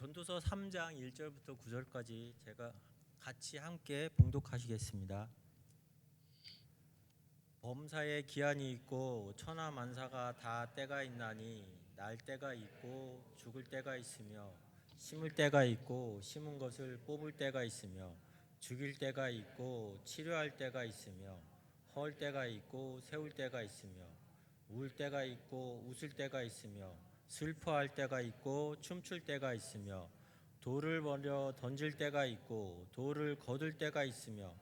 전도서 3장 1절부터 9절까지 제가 같이 함께 봉독하시겠습니다. 범사에 기한이 있고 천하 만사가 다 때가 있나니 날 때가 있고 죽을 때가 있으며 심을 때가 있고 심은 것을 뽑을 때가 있으며 죽일 때가 있고 치료할 때가 있으며 헐 때가 있고 세울 때가 있으며 울 때가 있고 웃을 때가 있으며 슬퍼할 때가 있고 춤출 때가 있으며 돌을 버려 던질 때가 있고 돌을 거둘 때가 있으며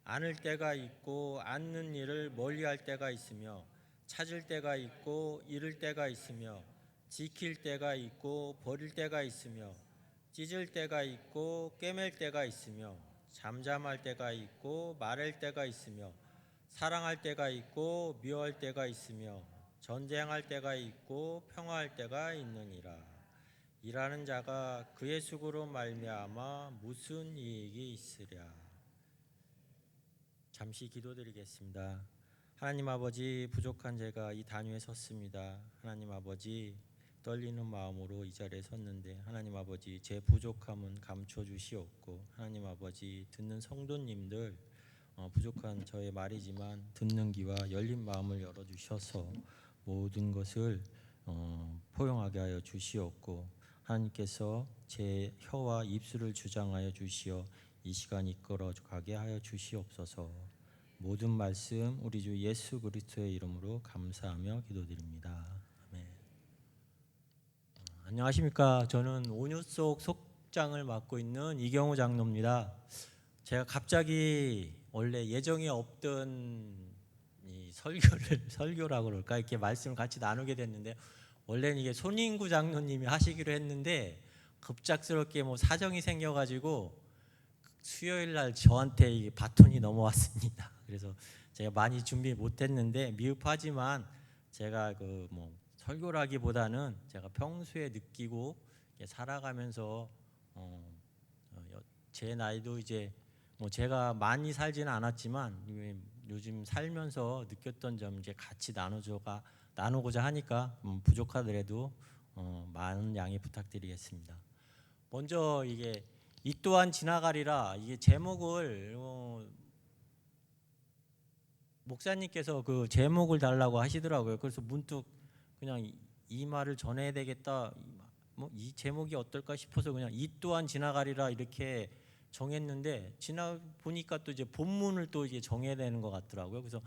안을 때가 있고 앉는 일을 멀리할 때가 있으며 찾을 때가 있고 잃을 때가 있으며 지킬 때가 있고 버릴 때가 있으며 찢을 때가 있고 꿰맬 때가 있으며 잠잠할 때가 있고 말할 때가 있으며 사랑할 때가 있고 미워할 때가 있으며 전쟁할 때가 있고 평화할 때가 있느니라. 일하는 자가 그의 수고로 말미암아 무슨 이익이 있으랴. 잠시 기도드리겠습니다. 하나님 아버지, 부족한 제가 이 단위에 섰습니다. 하나님 아버지, 떨리는 마음으로 이 자리에 섰는데 하나님 아버지, 제 부족함은 감춰 주시옵고 하나님 아버지, 듣는 성도님들 부족한 저의 말이지만 듣는 귀와 열린 마음을 열어주셔서 모든 것을 포용하게 하여 주시옵고 하나님께서 제 혀와 입술을 주장하여 주시어 이 시간 이끌어 가게 하여 주시옵소서. 모든 말씀 우리 주 예수 그리스도의 이름으로 감사하며 기도드립니다. 아멘. 안녕하십니까. 저는 온유 속 속장을 맡고 있는 이경호 장로입니다. 제가 갑자기 원래 예정에 없던 이 설교라고 그럴까 이렇게 말씀을 같이 나누게 됐는데 원래는 이게 손인구 장로님이 하시기로 했는데 급작스럽게 뭐 사정이 생겨가지고 수요일 날 저한테 이 바톤이 넘어왔습니다. 그래서 제가 많이 준비 못했는데 미흡하지만 제가 그 뭐 설교라기보다는 제가 평소에 느끼고 살아가면서 제 나이도 이제 뭐 제가 많이 살지는 않았지만 요즘 살면서 느꼈던 점 이제 같이 나누고자 하니까 부족하더라도 많은 양해 부탁드리겠습니다. 먼저 이게 이 또한 지나가리라 이게 제목을 목사님께서 그 제목을 달라고 하시더라고요. 그래서 문득 그냥 이 말을 전해야 되겠다. 뭐 이 제목이 어떨까 싶어서 그냥 이 또한 지나가리라 이렇게 정했는데 지나 보니까 또 이제 본문을 또 이제 정해야 되는 것 같더라고요. 그래서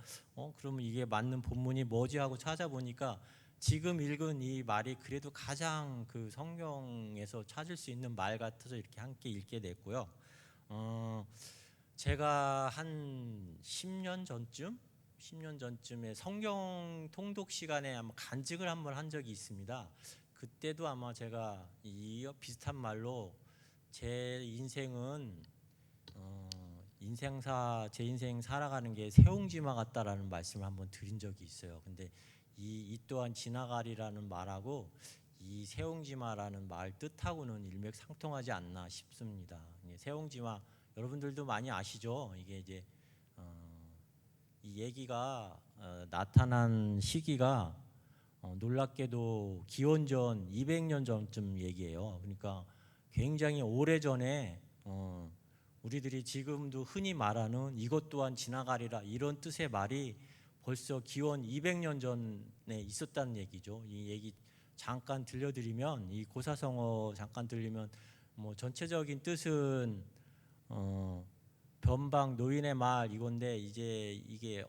그러면 이게 맞는 본문이 뭐지 하고 찾아보니까 지금 읽은 이 말이 그래도 가장 그 성경에서 찾을 수 있는 말 같아서 이렇게 함께 읽게 됐고요. 제가 한 10년 전쯤에 성경 통독 시간에 아마 간증을 한번 한 적이 있습니다. 그때도 아마 제가 이 비슷한 말로 제 인생은 제 인생 살아가는 게 새옹지마 같다라는 말씀을 한번 드린 적이 있어요. 근데 이 또한 지나가리라는 말하고 이 새옹지마라는 말 뜻하고는 일맥상통하지 않나 싶습니다. 새옹지마 여러분들도 많이 아시죠? 이게 이제 이 얘기가 나타난 시기가 놀랍게도 기원전 200년 전쯤 얘기예요. 그러니까 굉장히 오래전에 우리들이 지금도 흔히 말하는 이것 또한 지나가리라 이런 뜻의 말이 벌써 기원 200년 전에 있었다는 얘기죠. 이 얘기 잠깐 들려드리면 이 고사성어 잠깐 들리면 뭐 전체적인 뜻은 변방 노인의 말 이건데 이제 이게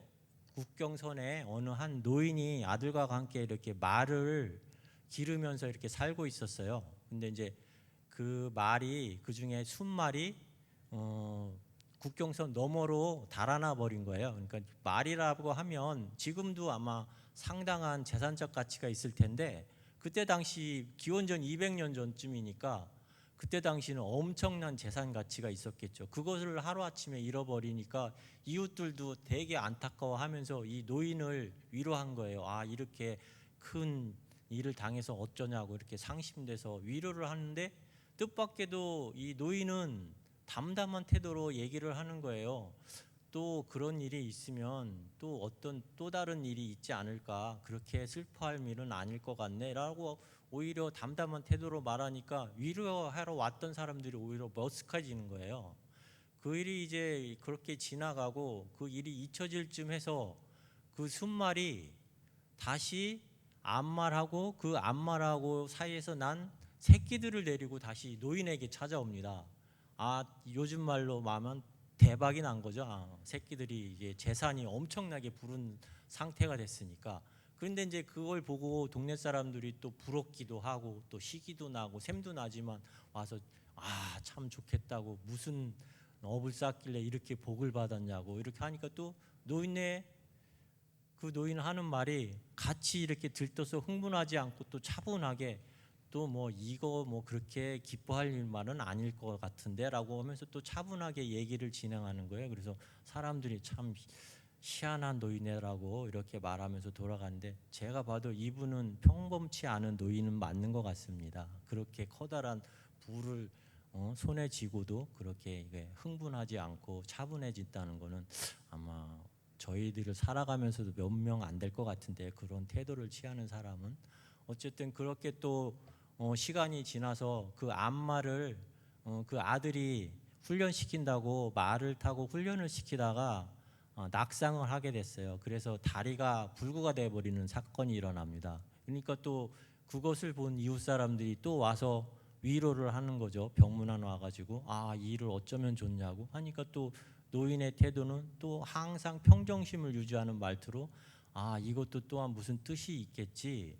국경선에 어느 한 노인이 아들과 함께 이렇게 말을 기르면서 이렇게 살고 있었어요. 근데 이제 그 말이 그 중에 순말이 국경선 너머로 달아나 버린 거예요. 그러니까 말이라고 하면 지금도 아마 상당한 재산적 가치가 있을 텐데 그때 당시 기원전 200년 전쯤이니까 그때 당시는 엄청난 재산 가치가 있었겠죠. 그것을 하루아침에 잃어버리니까 이웃들도 되게 안타까워하면서 이 노인을 위로한 거예요. 아, 이렇게 큰 일을 당해서 어쩌냐고 이렇게 상심돼서 위로를 하는데 뜻밖에도 이 노인은 담담한 태도로 얘기를 하는 거예요. 또 그런 일이 있으면 또 어떤 또 다른 일이 있지 않을까, 그렇게 슬퍼할 일은 아닐 것 같네 라고 오히려 담담한 태도로 말하니까 위로하러 왔던 사람들이 오히려 머쓱해지는 거예요. 그 일이 이제 그렇게 지나가고 그 일이 잊혀질 쯤 해서 그 순말이 다시 암말하고 그 암말하고 사이에서 난 새끼들을 데리고 다시 노인에게 찾아옵니다. 아, 요즘 말로 말하면 대박이 난 거죠. 새끼들이 이제 재산이 엄청나게 부른 상태가 됐으니까. 그런데 이제 그걸 보고 동네 사람들이 또 부럽기도 하고 또 시기도 나고 샘도 나지만 와서 참 좋겠다고 무슨 업을 쌓길래 이렇게 복을 받았냐고 이렇게 하니까 또 노인네 그 노인 하는 말이 같이 이렇게 들떠서 흥분하지 않고 또 차분하게 또 뭐 이거 뭐 그렇게 기뻐할 일만은 아닐 것 같은데라고 하면서 또 차분하게 얘기를 진행하는 거예요. 그래서 사람들이 참 희한한 노인이라고 이렇게 말하면서 돌아가는데 제가 봐도 이분은 평범치 않은 노인은 맞는 것 같습니다. 그렇게 커다란 부를 손에 쥐고도 그렇게 흥분하지 않고 차분해진다는 거는 아마 저희들을 살아가면서도 몇 명 안 될 것 같은데 그런 태도를 취하는 사람은 어쨌든 그렇게 또 시간이 지나서 그 암말을 그 아들이 훈련시킨다고 말을 타고 훈련을 시키다가 낙상을 하게 됐어요. 그래서 다리가 불구가 돼버리는 사건이 일어납니다. 그러니까 또 그것을 본 이웃 사람들이 또 와서 위로를 하는 거죠. 병문안 와가지고 이 일을 어쩌면 좋냐고 하니까 또 노인의 태도는 또 항상 평정심을 유지하는 말투로 이것도 또한 무슨 뜻이 있겠지.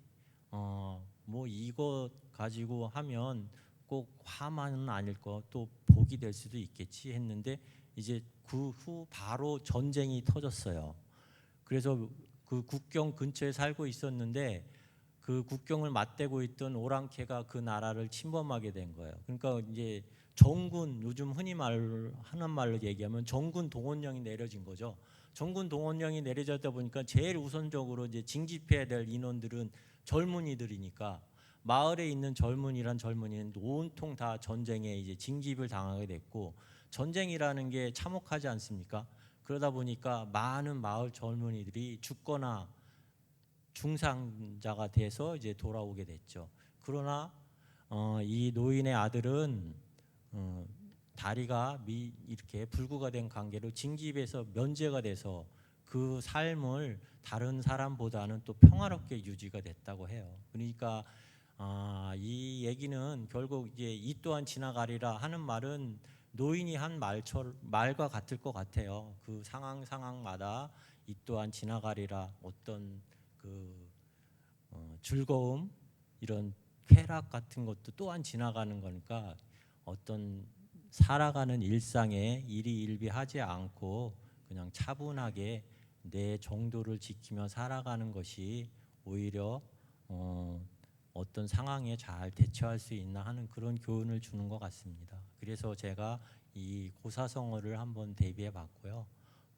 뭐 이거 가지고 하면 꼭 화만은 아닐 거 또 복이 될 수도 있겠지 했는데 이제 그 후 바로 전쟁이 터졌어요. 그래서 그 국경 근처에 살고 있었는데 그 국경을 맞대고 있던 오랑캐가 그 나라를 침범하게 된 거예요. 그러니까 이제 정군, 요즘 흔히 하는 말로 얘기하면 정군 동원령이 내려진 거죠. 정군 동원령이 내려졌다 보니까 제일 우선적으로 이제 징집해야 될 인원들은 젊은이들이니까 마을에 있는 젊은이는 온통 다 전쟁에 이제 징집을 당하게 됐고 전쟁이라는 게 참혹하지 않습니까? 그러다 보니까 많은 마을 젊은이들이 죽거나 중상자가 돼서 이제 돌아오게 됐죠. 그러나 이 노인의 아들은 다리가 이렇게 불구가 된 관계로 징집에서 면제가 돼서 그 삶을 다른 사람보다는 또 평화롭게 유지가 됐다고 해요. 그러니까 이 얘기는 결국 이제 이 또한 지나가리라 하는 말은 노인이 한 말과 같을 것 같아요. 그 상황마다 이 또한 지나가리라 어떤 그 즐거움 이런 쾌락 같은 것도 또한 지나가는 거니까 어떤 살아가는 일상에 일희일비하지 않고 그냥 차분하게 내 정도를 지키며 살아가는 것이 오히려 어떤 상황에 잘 대처할 수 있나 하는 그런 교훈을 주는 것 같습니다. 그래서 제가 이 고사성어를 한번 대비해 봤고요.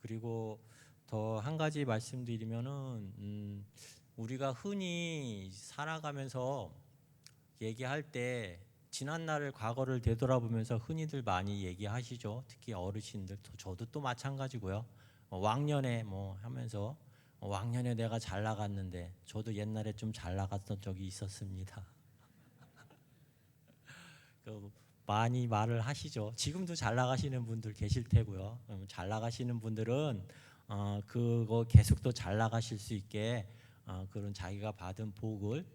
그리고 더 한 가지 말씀드리면은 우리가 흔히 살아가면서 얘기할 때 지난 날을 과거를 되돌아보면서 흔히들 많이 얘기하시죠. 특히 어르신들, 저도 또 마찬가지고요. 왕년에 뭐 하면서 왕년에 내가 잘 나갔는데 저도 옛날에 좀 잘 나갔던 적이 있었습니다. 많이 말을 하시죠. 지금도 잘 나가시는 분들 계실 테고요. 잘 나가시는 분들은 그거 계속 또 잘 나가실 수 있게 그런 자기가 받은 복을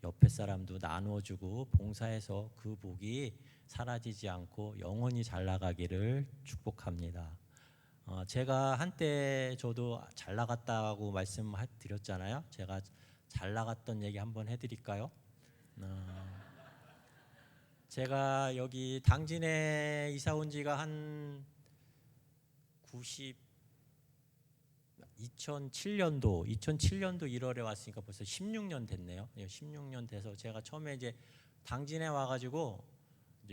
옆에 사람도 나누어주고 봉사해서 그 복이 사라지지 않고 영원히 잘 나가기를 축복합니다. 제가 한때 저도 잘 나갔다고 말씀드렸잖아요. 제가 잘 나갔던 얘기 한번 해드릴까요? 제가 여기 당진에 이사 온 지가 한 2007년도 1월에 왔으니까 벌써 16년 됐네요. 16년 돼서 제가 처음에 이제 당진에 와가지고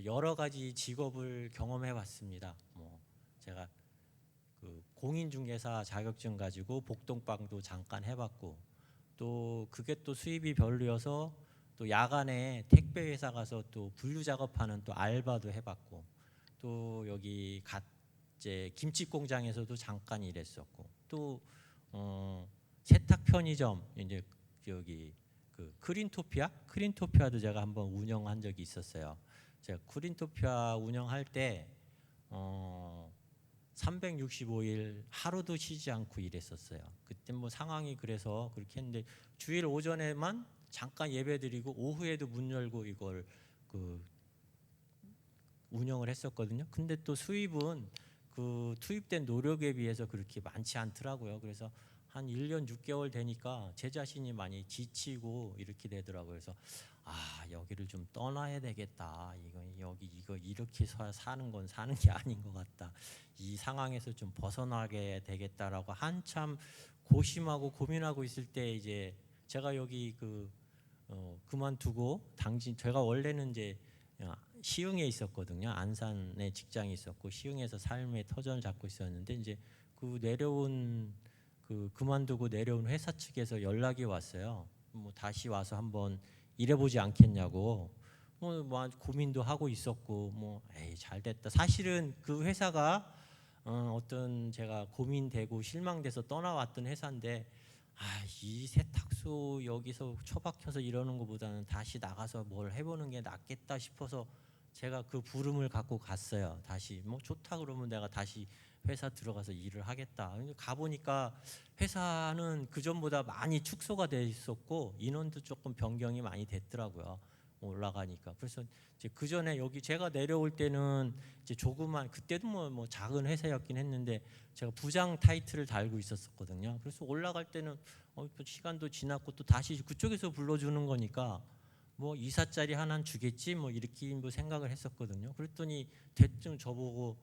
여러 가지 직업을 경험해 봤습니다. 뭐 제가 그 공인중개사 자격증 가지고 복동방도 잠깐 해봤고 또 그게 또 수입이 별로여서 또 야간에 택배 회사 가서 또 분류 작업하는 또 알바도 해봤고 또 여기 이제 김치 공장에서도 잠깐 일했었고 또 세탁 편의점 이제 여기 그 크린토피아도 제가 한번 운영한 적이 있었어요. 제가 크린토피아 운영할 때 365일 하루도 쉬지 않고 일했었어요. 그때 뭐 상황이 그래서 그렇게 했는데 주일 오전에만 잠깐 예배드리고 오후에도 문 열고 이걸 그 운영을 했었거든요. 근데 또 수입은 그 투입된 노력에 비해서 그렇게 많지 않더라고요. 그래서 한 1년 6개월 되니까 제 자신이 많이 지치고 이렇게 되더라고요. 그래서 여기를 좀 떠나야 되겠다. 이거 이렇게 사는 건 사는 게 아닌 것 같다. 이 상황에서 좀 벗어나게 되겠다라고 한참 고심하고 고민하고 있을 때 이제 제가 여기 그만두고 제가 원래는 이제 시흥에 있었거든요. 안산에 직장이 있었고 시흥에서 삶의 터전을 잡고 있었는데 이제 그만두고 내려온 회사 측에서 연락이 왔어요. 뭐 다시 와서 한번 일해보지 않겠냐고. 뭐 고민도 하고 있었고 뭐 에이 잘 됐다. 사실은 그 회사가 어떤 제가 고민되고 실망돼서 떠나왔던 회사인데 이 세탁소 여기서 처박혀서 이러는 것보다는 다시 나가서 뭘 해보는 게 낫겠다 싶어서 제가 그 부름을 갖고 갔어요. 다시 뭐 좋다 그러면 내가 다시 회사 들어가서 일을 하겠다. 가보니까 회사는 그 전보다 많이 축소가 돼 있었고 인원도 조금 변경이 많이 됐더라고요. 올라가니까. 그래서 이제 그 전에 여기 제가 내려올 때는 이제 조그만 그때도 뭐 작은 회사였긴 했는데 제가 부장 타이틀을 달고 있었거든요. 그래서 올라갈 때는 또 시간도 지났고 또 다시 그쪽에서 불러주는 거니까 뭐 이사 자리 하나 주겠지 뭐 이렇게 뭐 생각을 했었거든요. 그랬더니 대충 저보고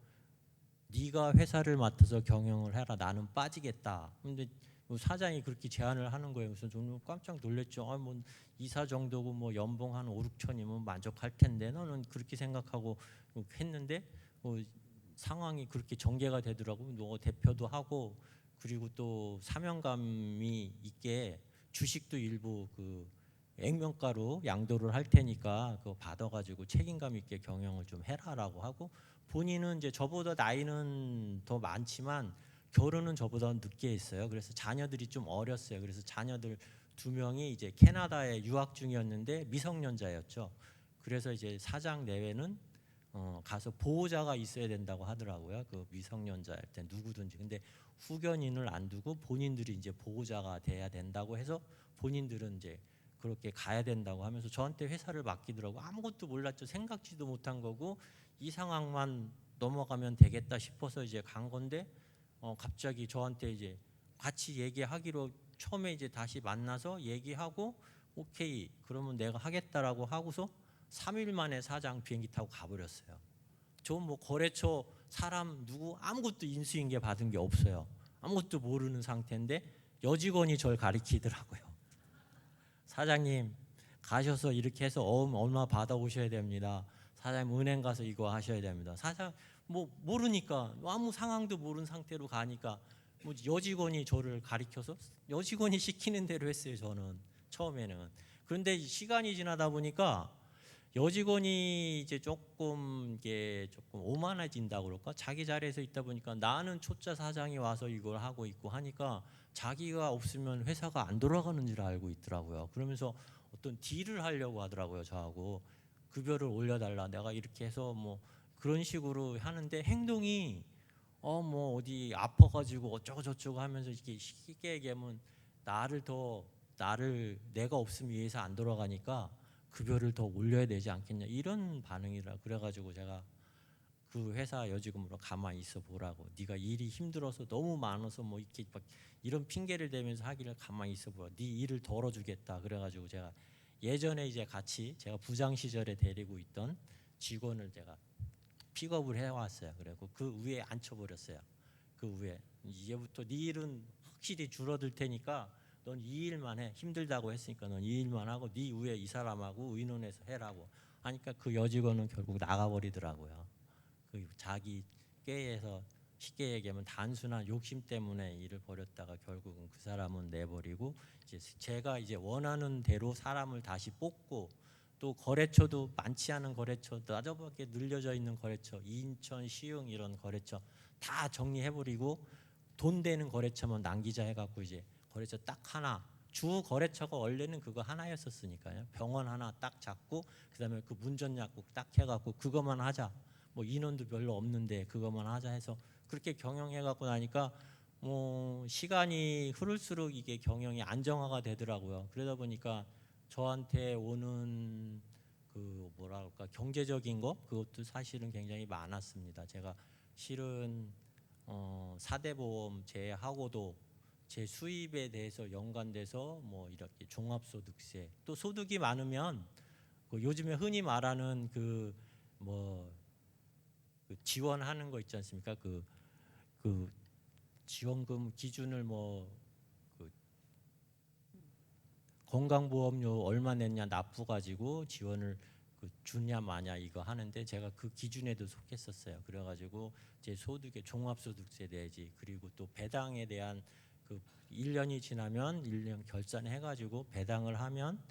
네가 회사를 맡아서 경영을 해라. 나는 빠지겠다. 근데 뭐 사장이 그렇게 제안을 하는 거예요. 그래서 저는 깜짝 놀랐죠. 뭐 이사 정도고 뭐 연봉 한 5, 6천이면 만족할 텐데 너는 그렇게 생각하고 했는데 상황이 그렇게 전개가 되더라고요. 너 대표도 하고 그리고 또 사명감이 있게 주식도 일부 액면가로 양도를 할 테니까 그거 받아가지고 책임감 있게 경영을 좀 해라라고 하고 본인은 이제 저보다 나이는 더 많지만 결혼은 저보다 늦게 했어요. 그래서 자녀들이 좀 어렸어요. 그래서 자녀들 2명이 이제 캐나다에 유학 중이었는데 미성년자였죠. 그래서 이제 사장 내외는 가서 보호자가 있어야 된다고 하더라고요. 그 미성년자일 때 누구든지. 근데 후견인을 안 두고 본인들이 이제 보호자가 돼야 된다고 해서 본인들은 이제 그렇게 가야 된다고 하면서 저한테 회사를 맡기더라고. 아무것도 몰랐죠. 생각지도 못한 거고 이 상황만 넘어가면 되겠다 싶어서 이제 간 건데 갑자기 저한테 이제 같이 얘기하기로 처음에 이제 다시 만나서 얘기하고 오케이 그러면 내가 하겠다라고 하고서 3일 만에 사장 비행기 타고 가버렸어요. 저 뭐 거래처 사람 누구 아무것도 인수인계 받은 게 없어요. 아무것도 모르는 상태인데 여직원이 저를 가리키더라고요. 사장님 가셔서 이렇게 해서 얼마 받아오셔야 됩니다. 사장님 은행 가서 이거 하셔야 됩니다. 사장 뭐 모르니까 아무 상황도 모르는 상태로 가니까 뭐 여직원이 저를 가리켜서 여직원이 시키는 대로 했어요. 저는 처음에는. 그런데 시간이 지나다 보니까 여직원이 이제 이게 조금 오만해진다고 그럴까? 자기 자리에서 있다 보니까 나는 초짜 사장이 와서 이걸 하고 있고 하니까 자기가 없으면 회사가 안 돌아가는 줄 알고 있더라고요. 그러면서 어떤 딜을 하려고 하더라고요. 저하고 급여를 올려달라. 내가 이렇게 해서 뭐 그런 식으로 하는데 행동이 뭐 어디 아파가지고 어쩌고 저쩌고 하면서 이렇게 쉽게 얘기하면 나를 내가 없으면 이 회사 안 돌아가니까 급여를 더 올려야 되지 않겠냐 이런 반응이라 그래가지고 제가 그 회사 여직원으로 가만히 있어 보라고 네가 일이 힘들어서 너무 많아서 뭐 이렇게 막 이런 핑계를 대면서 하기를 가만히 있어 보라 네 일을 덜어주겠다 그래가지고 제가 예전에 이제 같이 제가 부장 시절에 데리고 있던 직원을 제가 픽업을 해왔어요. 그리고 그 위에 앉혀버렸어요. 그 위에 이제부터 네 일은 확실히 줄어들 테니까 넌 이 일만 해. 힘들다고 했으니까 넌 이 일만 하고 네 위에 이 사람하고 의논해서 해라고 하니까 그 여직원은 결국 나가버리더라고요. 그 자기 꾀에서 쉽게 얘기하면 단순한 욕심 때문에 일을 벌였다가 결국은 그 사람은 내버리고 이제 제가 이제 원하는 대로 사람을 다시 뽑고 또 거래처도 많지 않은 거래처 나저밖에 늘려져 있는 거래처 인천 시흥 이런 거래처 다 정리해버리고 돈 되는 거래처만 남기자 해갖고 이제 거래처 딱 하나 주 거래처가 원래는 그거 하나였었으니까요. 병원 하나 딱 잡고 그다음에 그 문전약국 딱 해갖고 그것만 하자. 뭐 인원도 별로 없는데 그것만 하자 해서 그렇게 경영해갖고 나니까 뭐 시간이 흐를수록 이게 경영이 안정화가 되더라고요. 그러다 보니까 저한테 오는 그 뭐랄까 경제적인 거 그것도 사실은 굉장히 많았습니다. 제가 실은 4대 보험 제하고도 제 수입에 대해서 연관돼서 뭐 이렇게 종합소득세 또 소득이 많으면 그 요즘에 흔히 말하는 그 지원하는 거 있지 않습니까? 그 지원금 기준을 그 건강보험료 얼마 냈냐 납부 가지고 지원을 주냐 마냐 이거 하는데 제가 그 기준에도 속했었어요. 그래가지고 제 소득에 종합소득세 내지 그리고 또 배당에 대한 그 1년이 지나면 1년 결산해가지고 배당을 하면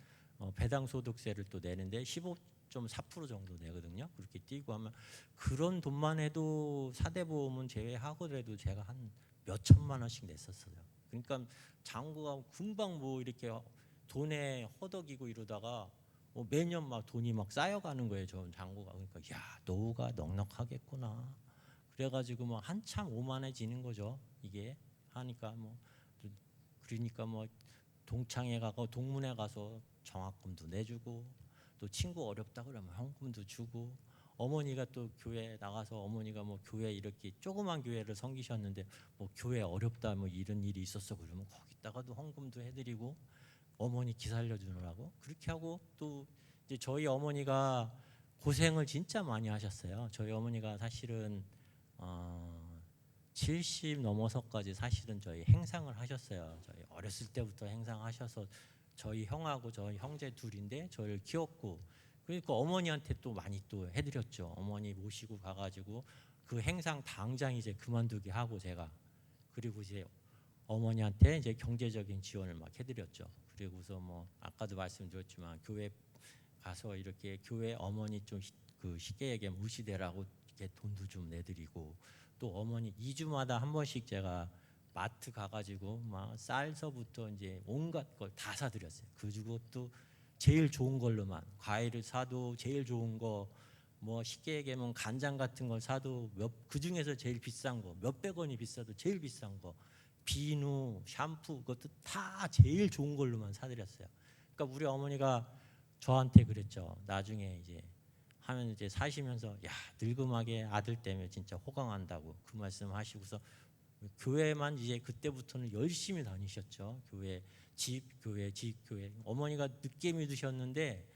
배당 소득세를 또 내는데 15.4% 정도 내거든요. 그렇게 띄고 하면 그런 돈만 해도 4대 보험은 제외하고라도 제가 한 몇 천만 원씩 냈었어요. 그러니까 장구가 금방 뭐 이렇게 돈에 허덕이고 이러다가 매년 막 돈이 막 쌓여가는 거예요. 저 장구가. 그러니까 야 노후가 넉넉하겠구나. 그래가지고 뭐 한참 오만해지는 거죠. 이게 하니까 그러니까 동창회 가고 동문회 가서 정학금도 내주고 또 친구 어렵다 그러면 현금도 주고 어머니가 또 교회 나가서 어머니가 뭐 교회 이렇게 조그만 교회를 섬기셨는데 뭐 교회 어렵다 뭐 이런 일이 있었어 그러면 거기다가도 헌금도 해드리고 어머니 기살려 주느라고 그렇게 하고 또 이제 저희 어머니가 고생을 진짜 많이 하셨어요. 저희 어머니가 사실은 70 넘어서까지 사실은 저희 행상을 하셨어요. 저희 어렸을 때부터 행상하셔서 저희 형하고 저희 형제 둘인데 저를 키웠고 그러니까 어머니한테 또 많이 또 해드렸죠. 어머니 모시고 가가지고 그 행상 당장 이제 그만두게 하고 제가 그리고 이제 어머니한테 이제 경제적인 지원을 막 해드렸죠. 그리고서 뭐 아까도 말씀드렸지만 교회 가서 이렇게 교회 어머니 좀 그 쉽게 얘기하면 무시대라고 이렇게 돈도 좀 내드리고 또 어머니 2주마다 한 번씩 제가 마트 가가지고 막 쌀서부터 이제 온갖 걸 다 사드렸어요. 그것도 제일 좋은 걸로만 과일을 사도 제일 좋은 거 뭐 쉽게 얘기하면 간장 같은 걸 사도 그 중에서 제일 비싼 거 몇백 원이 비싸도 제일 비싼 거 비누, 샴푸 그것도 다 제일 좋은 걸로만 사드렸어요. 그러니까 우리 어머니가 저한테 그랬죠. 나중에 이제 하면 이제 사시면서 야 늙음하게 아들 때문에 진짜 호강한다고 그 말씀하시고서 교회만 이제 그때부터는 열심히 다니셨죠. 교회 어머니가 늦게 믿으셨는데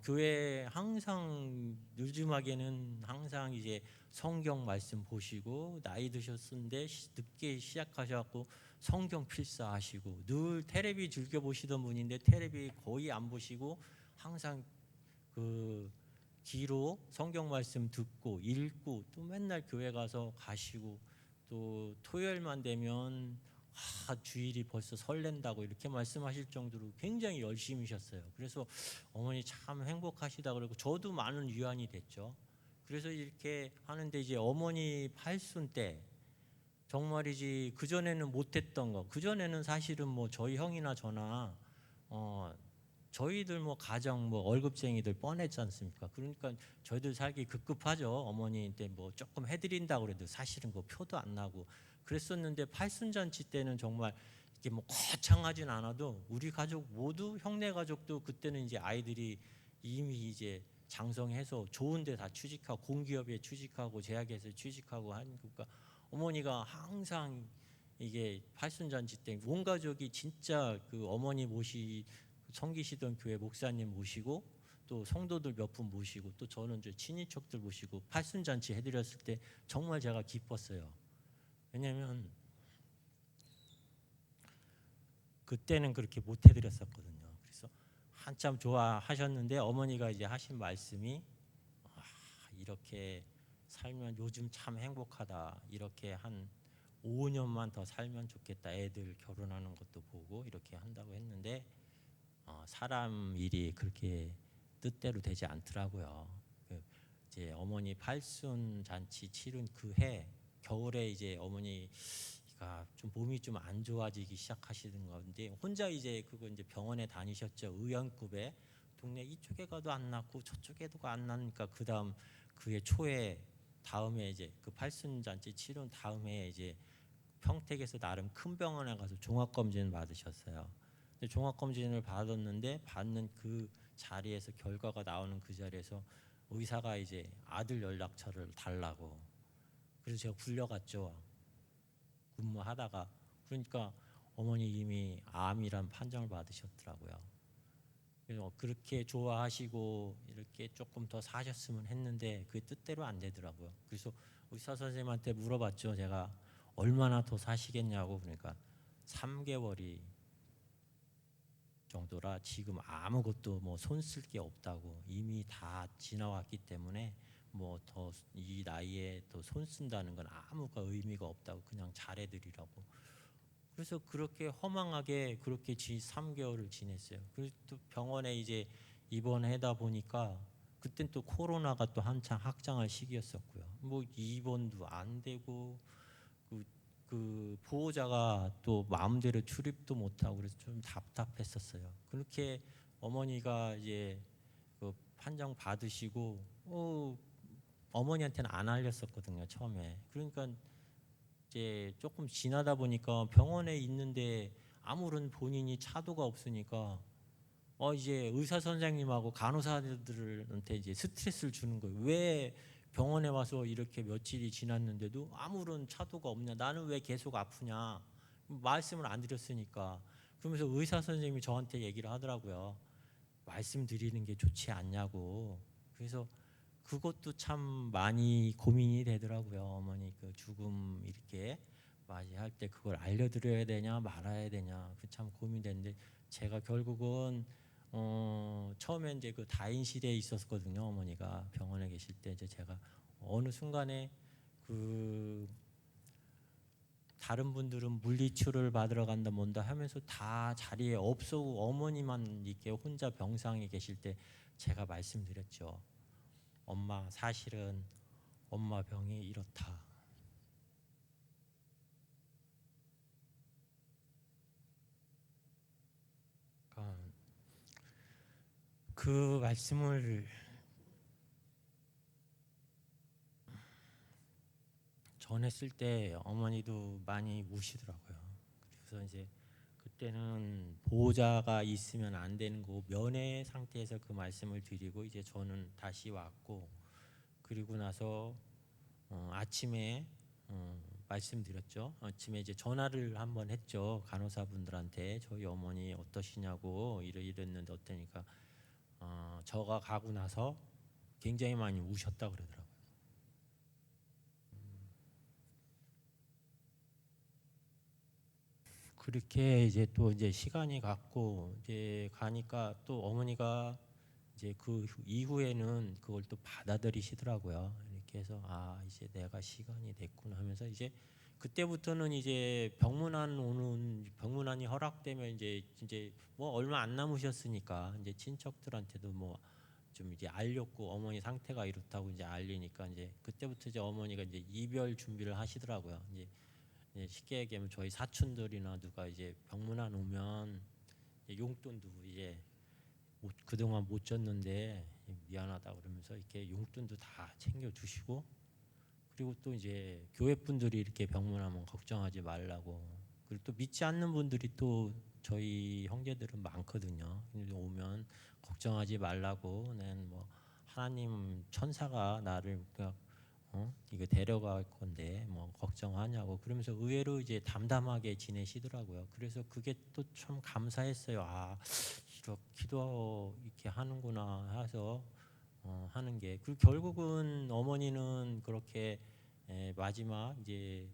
교회 항상 요즘하게는 항상 이제 성경 말씀 보시고 나이 드셨는데 늦게 시작하셔갖고 성경 필사하시고 늘 테레비 즐겨 보시던 분인데 테레비 거의 안 보시고 항상 그 귀로 성경 말씀 듣고 읽고 또 맨날 교회 가서 가시고 또 토요일만 되면 주일이 벌써 설렌다고 이렇게 말씀하실 정도로 굉장히 열심히셨어요. 그래서 어머니 참 행복하시다 그러고 저도 많은 위안이 됐죠. 그래서 이렇게 하는데 이제 어머니 팔순 때 정말이지 그 전에는 못했던 거. 그 전에는 사실은 뭐 저희 형이나 저나 저희들 뭐 가정 뭐 월급쟁이들 뻔했지 않습니까? 그러니까 저희들 살기 급급하죠. 어머니한테 뭐 조금 해드린다고 그래도 사실은 그 표도 안 나고 그랬었는데 팔순잔치 때는 정말 이게 뭐 거창하진 않아도 우리 가족 모두 형네 가족도 그때는 이제 아이들이 이미 이제 장성해서 좋은데 다 취직하고 공기업에 취직하고 제약회사에 취직하고 하니까 어머니가 항상 이게 팔순잔치 때 온 가족이 진짜 그 어머니 섬기시던 교회 목사님 모시고 또 성도들 몇 분 모시고 또 저는 이제 친인척들 모시고 팔순잔치 해드렸을 때 정말 제가 기뻤어요. 왜냐하면 그때는 그렇게 못 해드렸었거든요. 그래서 한참 좋아하셨는데 어머니가 이제 하신 말씀이 이렇게 살면 요즘 참 행복하다. 이렇게 한 5년만 더 살면 좋겠다. 애들 결혼하는 것도 보고 이렇게 한다고 했는데 사람 일이 그렇게 뜻대로 되지 않더라고요. 이제 어머니 팔순 잔치 치른 그 해 겨울에 이제 어머니 좀 몸이 좀 안 좋아지기 시작하시는 건데 혼자 이제 그거 이제 병원에 다니셨죠. 의원급에 동네 이쪽에 가도 안 낫고 저쪽에도 안 나니까 그다음 그해 초에 다음에 이제 그 팔순잔치 치료 다음에 이제 평택에서 나름 큰 병원에 가서 종합검진을 받으셨어요. 근데 종합검진을 받았는데 받는 그 자리에서 결과가 나오는 그 자리에서 의사가 이제 아들 연락처를 달라고 그래서 제가 불려갔죠. 근무하다가 그러니까 어머니 이미 암이란 판정을 받으셨더라고요. 그래서 그렇게 좋아하시고 이렇게 조금 더 사셨으면 했는데 그게 뜻대로 안 되더라고요. 그래서 의사 선생님한테 물어봤죠. 제가 얼마나 더 사시겠냐고. 그러니까 3개월이 정도라 지금 아무것도 뭐 손 쓸 게 없다고 이미 다 지나왔기 때문에 뭐 더 이 나이에 더 손 쓴다는 건 아무가 의미가 없다고 그냥 잘해드리라고. 그래서 그렇게 허망하게 그렇게 3개월을 지냈어요. 그리고 또 병원에 이제 입원하다 보니까 그땐 또 코로나가 또 한창 확장할 시기였었고요. 뭐 입원도 안 되고 그, 그 보호자가 또 마음대로 출입도 못하고 그래서 좀 답답했었어요. 그렇게 어머니가 이제 그 판정 받으시고 어머니한테는 안 알렸었거든요 처음에. 그러니까 이제 조금 지나다 보니까 병원에 있는데 아무런 본인이 차도가 없으니까 이제 의사 선생님하고 간호사들한테 이제 스트레스를 주는 거예요. 왜 병원에 와서 이렇게 며칠이 지났는데도 아무런 차도가 없냐? 나는 왜 계속 아프냐? 말씀을 안 드렸으니까. 그러면서 의사 선생님이 저한테 얘기를 하더라고요. 말씀드리는 게 좋지 않냐고. 그래서 그것도 참 많이 고민이 되더라고요. 어머니 그 죽음 이렇게 맞이할 때 그걸 알려드려야 되냐 말아야 되냐 그 참 고민되는데 제가 결국은 처음에 이제 그 다인 시대에 있었거든요. 어머니가 병원에 계실 때 이제 제가 어느 순간에 그 다른 분들은 물리치료를 받으러 간다 뭔다 하면서 다 자리에 없어고 어머니만 이렇게 혼자 병상에 계실 때 제가 말씀드렸죠. 엄마 사실은 엄마 병이 이렇다. 그러니까 그 말씀을 전했을 때 어머니도 많이 우시더라고요. 그래서 이제 그때는 보호자가 있으면 안 되는 거 면회 상태에서 그 말씀을 드리고 이제 저는 다시 왔고 그리고 나서 아침에 말씀드렸죠. 아침에 이제 전화를 한번 했죠. 간호사분들한테 저희 어머니 어떠시냐고 이랬는데 어떠니까 저가 가고 나서 굉장히 많이 우셨다 그러더라고요. 그렇게 이제 또 이제 시간이 갔고 이제 가니까 또 어머니가 이제 그 이후에는 그걸 또 받아들이시더라고요. 이렇게 해서 이제 내가 시간이 됐구나 하면서 이제 그때부터는 이제 병문안이 허락되면 이제 뭐 얼마 안 남으셨으니까 이제 친척들한테도 뭐 좀 이제 알렸고 어머니 상태가 이렇다고 이제 알리니까 이제 그때부터 이제 어머니가 이제 이별 준비를 하시더라고요. 이제 쉽게 얘기하면 저희 사촌들이나 누가 이제 병문안 오면 용돈도 이제 그동안 못 줬는데 미안하다 그러면서 이렇게 용돈도 다 챙겨 주시고 그리고 또 이제 교회 분들이 이렇게 병문하면 걱정하지 말라고 그리고 또 믿지 않는 분들이 또 저희 형제들은 많거든요. 근데 오면 걱정하지 말라고 난 뭐 하나님 천사가 나를 이거 데려갈 건데 뭐 걱정하냐고 그러면서 의외로 이제 담담하게 지내시더라고요. 그래서 그게 또 참 감사했어요. 이렇게 기도 이렇게 하는구나 해서 하는 게 그리고 결국은 어머니는 그렇게 마지막 이제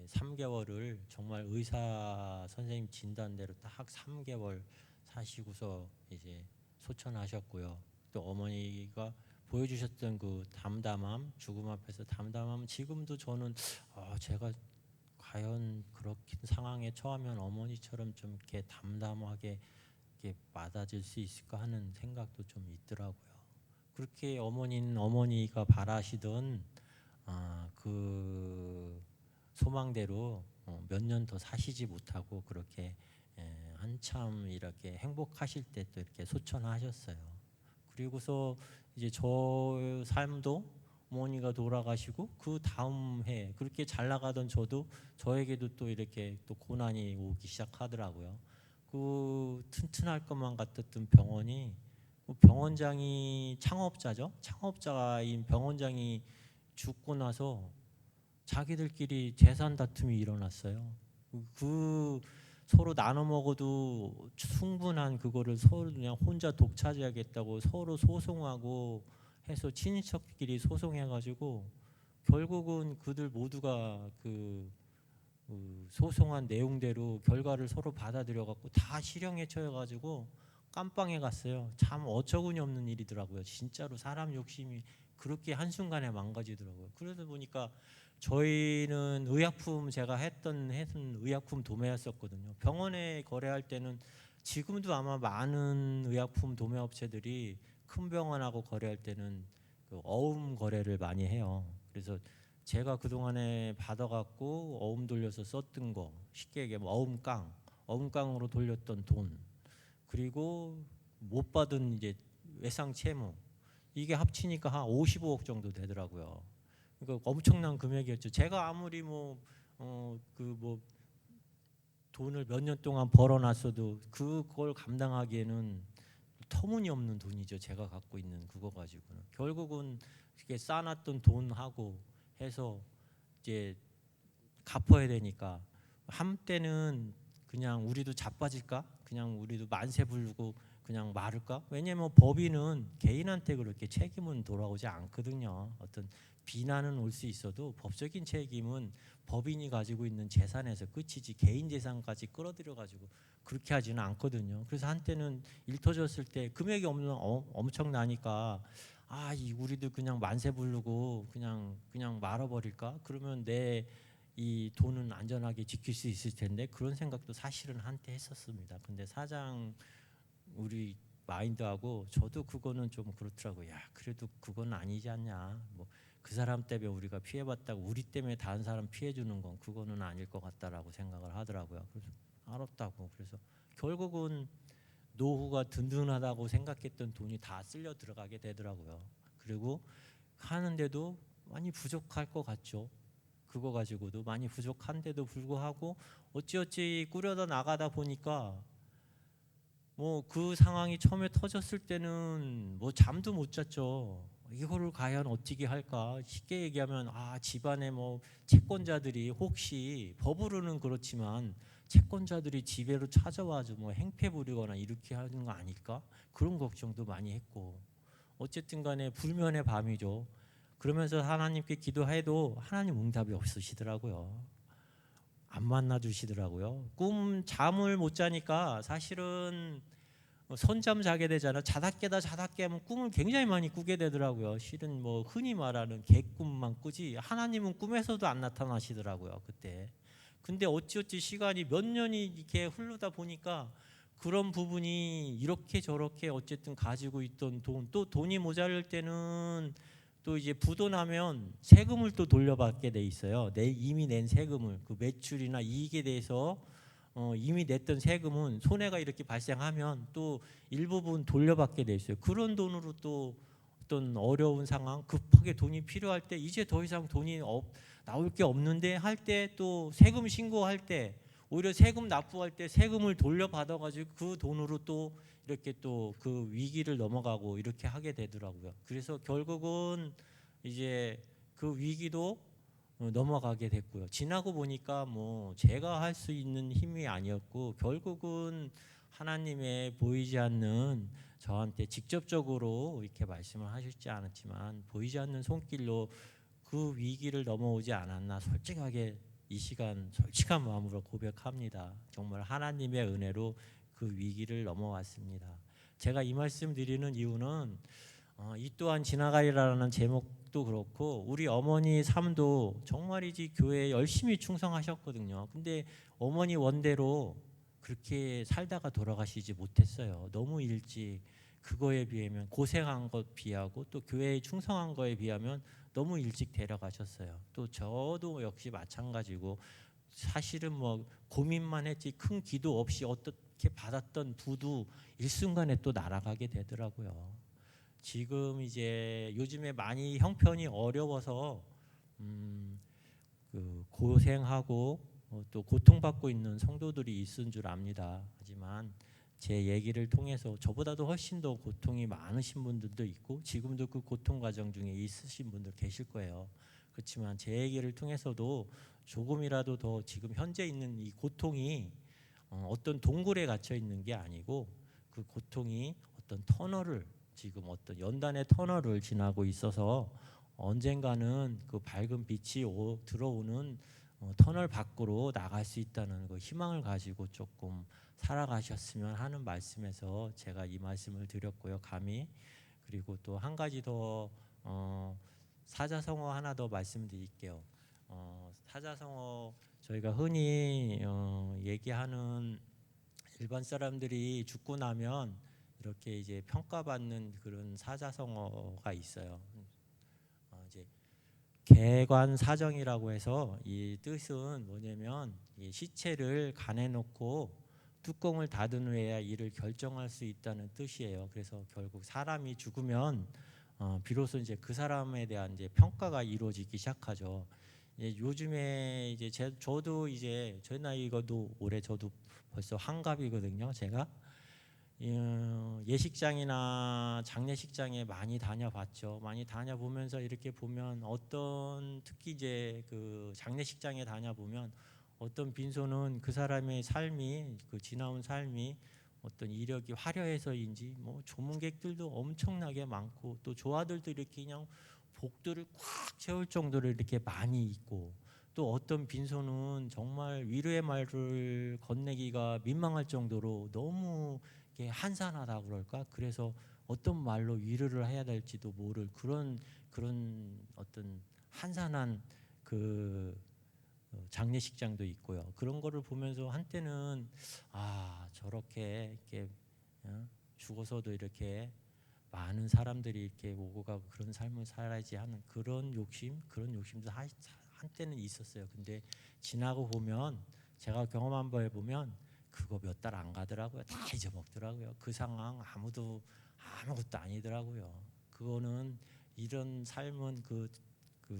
3개월을 정말 의사 선생님 진단대로 딱 3개월 사시고서 이제 소천하셨고요. 또 어머니가 보여주셨던 그 담담함, 죽음 앞에서 담담함 지금도 저는 제가 과연 그렇게 상황에 처하면 어머니처럼 좀 이렇게 담담하게 이렇게 받아줄 수 있을까 하는 생각도 좀 있더라고요. 그렇게 어머니는 어머니가 바라시던 그 소망대로 몇 년 더 사시지 못하고 그렇게 한참 이렇게 행복하실 때 또 이렇게 소천하셨어요. 그리고서 이제 저 삶도 어머니가 돌아가시고 그 다음 해 그렇게 잘 나가던 저도 저에게도 또 이렇게 또 고난이 오기 시작하더라고요. 그 튼튼할 것만 같았던 병원이 그 병원장이 창업자죠. 창업자인 병원장이 죽고 나서 자기들끼리 재산 다툼이 일어났어요. 그 서로 나눠 먹어도 충분한 그거를 서로 그냥 혼자 독차지하겠다고 서로 소송하고 해서 친인척끼리 소송해가지고 결국은 그들 모두가 그 소송한 내용대로 결과를 서로 받아들여갖고 다 실형에 처해가지고 깜빵에 갔어요. 참 어처구니 없는 일이더라고요. 진짜로 사람 욕심이 그렇게 한순간에 망가지더라고요. 그러다 보니까 저희는 의약품 제가 했던 의약품 도매였었거든요. 병원에 거래할 때는 지금도 아마 많은 의약품 도매 업체들이 큰 병원하고 거래할 때는 그 어음 거래를 많이 해요. 그래서 제가 그동안에 받아갖고 어음 돌려서 썼던 거 쉽게 얘기하면 어음깡으로 돌렸던 돈 그리고 못 받은 이제 외상 채무 이게 합치니까 한 55억 정도 되더라고요. 그러니까 엄청난 금액이었죠. 제가 아무리 뭐 돈을 몇 년 동안 벌어놨어도 그걸 감당하기에는 터무니없는 돈이죠. 제가 갖고 있는 그거 가지고는 결국은 이렇게 쌓아놨던 돈하고 해서 이제 갚아야 되니까 한때는 그냥 우리도 자빠질까? 그냥 우리도 만세 부르고 그냥 말을까? 왜냐면 법인은 개인한테 그렇게 책임은 돌아오지 않거든요. 어떤 비난은 올 수 있어도 법적인 책임은 법인이 가지고 있는 재산에서 끝이지 개인 재산까지 끌어들여 가지고 그렇게 하지는 않거든요. 그래서 한때는 일 터졌을 때 금액이 엄청나니까 우리도 그냥 만세 부르고 그냥 말아버릴까? 그러면 내 이 돈은 안전하게 지킬 수 있을 텐데 그런 생각도 사실은 한때 했었습니다. 근데 사장 우리 마인드하고 저도 그거는 좀 그렇더라고요. 야 그래도 그건 아니지 않냐. 뭐 그 사람 때문에 우리가 피해봤다고 우리 때문에 다른 사람 피해주는 건 그거는 아닐 것 같다라고 생각을 하더라고요. 그래서 알았다고. 그래서 결국은 노후가 든든하다고 생각했던 돈이 다 쓸려 들어가게 되더라고요. 그리고 하는데도 많이 부족할 것 같죠. 그거 가지고도 많이 부족한데도 불구하고 어찌어찌 꾸려다 나가다 보니까 뭐 그 상황이 처음에 터졌을 때는 뭐 잠도 못 잤죠. 이거를 과연 어떻게 할까? 쉽게 얘기하면 집안에 뭐 채권자들이 혹시 법으로는 그렇지만 채권자들이 집에로 찾아와서 뭐 행패 부리거나 이렇게 하는 거 아닐까? 그런 걱정도 많이 했고 어쨌든 간에 불면의 밤이죠. 그러면서 하나님께 기도해도 하나님 응답이 없으시더라고요. 안 만나 주시더라고요. 잠을 못 자니까 사실은 선잠 자게 되잖아. 자다 깨다 하면 꿈을 굉장히 많이 꾸게 되더라고요. 실은 뭐 흔히 말하는 개꿈만 꾸지 하나님은 꿈에서도 안 나타나시더라고요. 그때. 근데 어찌어찌 시간이 몇 년이 이렇게 흐르다 보니까 그런 부분이 이렇게 저렇게 어쨌든 가지고 있던 돈, 또 돈이 모자랄 때는 또 이제 부도나면 세금을 또 돌려받게 돼 있어요. 이미 낸 세금을 그 매출이나 이익에 대해서 이미 냈던 세금은 손해가 이렇게 발생하면 또 일부분 돌려받게 돼 있어요. 그런 돈으로 또 어떤 어려운 상황, 급하게 돈이 필요할 때 이제 더 이상 돈이 나올 게 없는데 할 때 또 세금 신고할 때 오히려 세금 납부할 때 세금을 돌려받아 가지고 그 돈으로 또 이렇게 또 그 위기를 넘어가고 이렇게 하게 되더라고요. 그래서 결국은 이제 그 위기도 넘어가게 됐고요. 지나고 보니까 뭐 제가 할 수 있는 힘이 아니었고 결국은 하나님의 보이지 않는 저한테 직접적으로 이렇게 말씀을 하시지 않았지만 보이지 않는 손길로 그 위기를 넘어오지 않았나 솔직하게 이 시간 솔직한 마음으로 고백합니다. 정말 하나님의 은혜로 그 위기를 넘어왔습니다. 제가 이 말씀 드리는 이유는 이 또한 지나가리라는 제목도 그렇고 우리 어머니 삶도 정말이지 교회에 열심히 충성하셨거든요. 근데 어머니 원대로 그렇게 살다가 돌아가시지 못했어요. 너무 일찍 그거에 비하면 고생한 것 비하고 또 교회에 충성한 거에 비하면 너무 일찍 데려가셨어요. 또 저도 역시 마찬가지고 사실은 뭐 고민만 했지 큰 기도 없이 어떻게 받았던 부도 일순간에 또 날아가게 되더라고요. 지금 이제 요즘에 많이 형편이 어려워서 그 고생하고 또 고통받고 있는 성도들이 있은 줄 압니다. 하지만 제 얘기를 통해서 저보다도 훨씬 더 고통이 많으신 분들도 있고 지금도 그 고통 과정 중에 있으신 분들 계실 거예요. 그렇지만 제 얘기를 통해서도 조금이라도 더 지금 현재 있는 이 고통이 어떤 동굴에 갇혀 있는 게 아니고 그 고통이 어떤 터널을 지금 어떤 연단의 터널을 지나고 있어서 언젠가는 그 밝은 빛이 들어오는 터널 밖으로 나갈 수 있다는 그 희망을 가지고 조금 살아가셨으면 하는 말씀에서 제가 이 말씀을 드렸고요. 감히 그리고 또 한 가지 더 사자성어 하나 더 말씀드릴게요. 사자성어 저희가 흔히 얘기하는 일반 사람들이 죽고 나면 이렇게 이제 평가받는 그런 사자성어가 있어요. 이제 개관사정이라고 해서 이 뜻은 뭐냐면 이 시체를 간에 넣고 뚜껑을 닫은 후에야 이를 결정할 수 있다는 뜻이에요. 그래서 결국 사람이 죽으면 비로소 이제 그 사람에 대한 이제 평가가 이루어지기 시작하죠. 요즘에 이제 저도 이제 제 나이가도 올해 저도 벌써 한갑이거든요. 제가 예식장이나 장례식장에 많이 다녀봤죠. 많이 다녀보면서 이렇게 보면 특히 이제 그 장례식장에 다녀보면 어떤 빈소는 그 사람의 삶이 그 지나온 삶이 어떤 이력이 화려해서인지 뭐 조문객들도 엄청나게 많고 또 조화들도 이렇게 그냥 복들을 꽉 채울 정도로 이렇게 많이 있고 또 어떤 빈소는 정말 위로의 말을 건네기가 민망할 정도로 너무 한산하다 그럴까? 그래서 어떤 말로 위로를 해야 될지도 모를 그런 어떤 한산한 그 장례식장도 있고요. 그런 거를 보면서 한때는 저렇게 이렇게 죽어서도 이렇게 많은 사람들이 이렇게 오고 가고 그런 삶을 살아야지 하는 그런 욕심도 한때는 있었어요. 근데 지나고 보면 제가 경험한 바에 보면 그거 몇 달 안 가더라고요. 다 잊어먹더라고요. 그 상황 아무것도 아니더라고요. 그거는 이런 삶은 그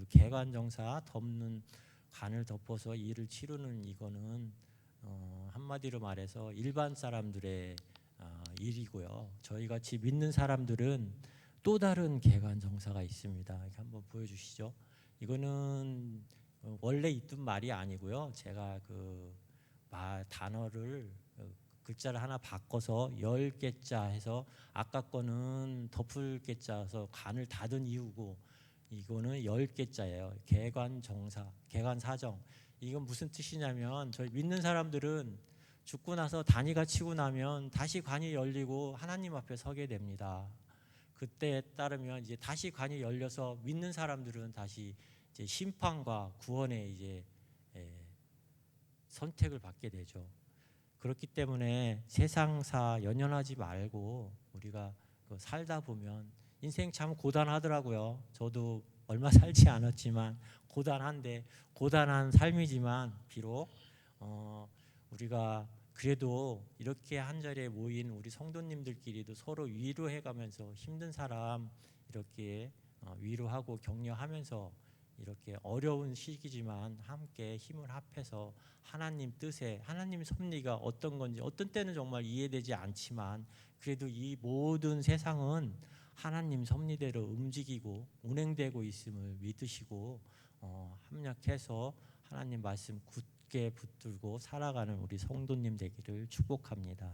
개관정사 덮는 간을 덮어서 일을 치르는 이거는 한마디로 말해서 일반 사람들의 일이고요. 저희 같이 믿는 사람들은 또 다른 개관정사가 있습니다. 이렇게 한번 보여주시죠. 이거는 원래 있던 말이 아니고요. 제가 그 단어를 글자를 하나 바꿔서 10개자 해서 아까 거는 덮을 개자여서 간을 닫은 이유고 이거는 10개자예요. 개관정사, 개관사정. 이건 무슨 뜻이냐면 저희 믿는 사람들은 죽고 나서 단위가 치고 나면 다시 관이 열리고 하나님 앞에 서게 됩니다. 그때에 따르면 이제 다시 관이 열려서 믿는 사람들은 다시 이제 심판과 구원의 이제 선택을 받게 되죠. 그렇기 때문에 세상사 연연하지 말고 우리가 살다 보면 인생 참 고단하더라고요. 저도 얼마 살지 않았지만 고단한데 고단한 삶이지만 비록 우리가 그래도 이렇게 한 자리에 모인 우리 성도님들끼리도 서로 위로해가면서 힘든 사람 이렇게 위로하고 격려하면서 이렇게 어려운 시기지만 함께 힘을 합해서 하나님 뜻에 하나님 섭리가 어떤 건지 어떤 때는 정말 이해되지 않지만 그래도 이 모든 세상은 하나님 섭리대로 움직이고 운행되고 있음을 믿으시고 합력해서 하나님 말씀 굳게 붙들고 살아가는 우리 성도님 되기를 축복합니다.